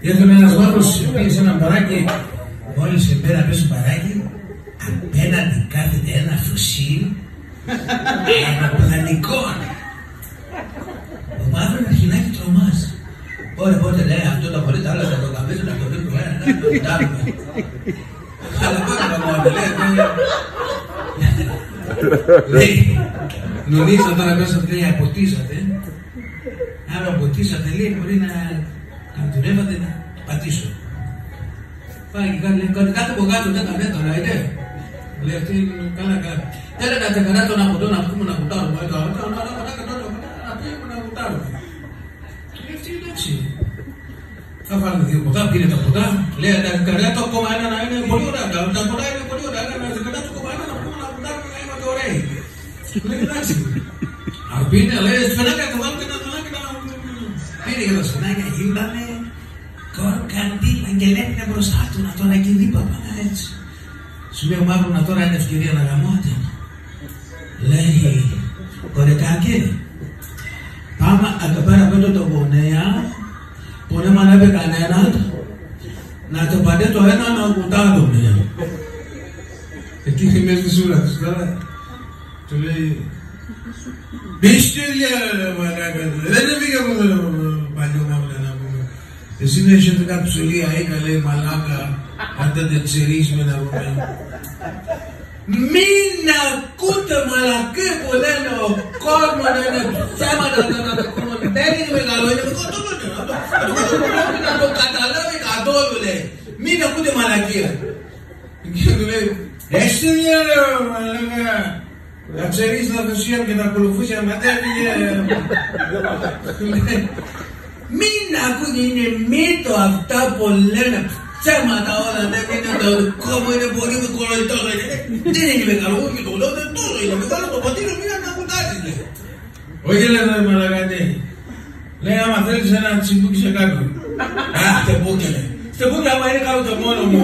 Ήρθε ένας γόρος, πήγε σε ένα παράκι, μόλις πέρα πες στο παράκι, απέναντι κάθεται ένα φουσίλ αεροπλανικών. Ο μαύρος αρχινάκι τρομάζει. Πότε λέει αυτό το πολύ, τα άλλα θα το καμπίσω, να το ρίχνω, να το κοιτάμε. Αλλά πότε το μόνο, λέει, νομίζω τώρα μέσα ότι λέει αποτίσατε. Άρα αποτίσατε, λέει, μπορεί να δουλεύατε να πατήσω. Πάει και κάτι κάτω από κάτω, δεν τα λέει τώρα, είναι. Λέει αυτή, καλά. Έλα να τεκανά τον από να πούμε να κουτάρουμε, να πούμε να κουτάρουμε. Λέει αυτή, εντάξει. Θα βάλουμε 2 ποτά, πήρε τα ποτά, λέει τα καρδιά το ακόμα ένα να είναι πολύ ωραία, τα ποτά είναι πολύ ωραία, αλλά τα καρδιά το ακόμα ένα να πούμε να κουτάρουμε να είμαστε ωραίοι. Λέει εντάξει. Αρπίνε, λέει, σφενάκια θα βάλουμε ένα σφενάκι να... Πήρε και τα σφενάκια, γίνανε κορκαντή, αγγελέπινα μπροστά του, να τώρα εκεί δίπαπα, έτσι. Σου λέει ο Μαύρονα τώρα είναι ευκαιρία να γαμώτε. Λέει, κορεκάκι, πάμε εδώ πέρα πέτω το γονέα, που δεν μανεύει κανένα, να το πατέ το ένα να κουτάρουμε. Εκεί θυμίζει τη σούρα της τώρα. Του λέει, μυστήρια μαλάκα, δεν έφυγε από το παλιό μαύρα να πούμε. Εσύ να έχετε κάτω ψελία, έκα λέει μαλάκα, αν δεν τε τσιρίσουμε να πούμε. Μην ακούτε μαλακοί που λένε ο κόσμος να είναι ψέματα, δεν είναι μεγάλο, είναι μικρό, να το καταλάβει καθόλου λέει. Μην ακούτε μαλακία. Και του λέει, εσύ ρε μαλάκα, να ξέρεις την αφοσία και να ακολουθούσε να ματέφυγε. Μην ακούτε, είναι μύτο αυτά που λένε ψέματα όλα, δεν είναι το δικό μου, είναι πολύ μικρό, δεν είναι μεγάλο, όχι το λέω, δεν τόσο είναι μεγάλο, το πατήρι μου είναι να κουτάζει, λέει. Όχι λέει ρε μαλακατή, λέει άμα θέλεις ένα τσιμπούκι σε κάτω. Α, στεμπούκι λέει, στεμπούκι άμα είναι κάτω το μόνο μου.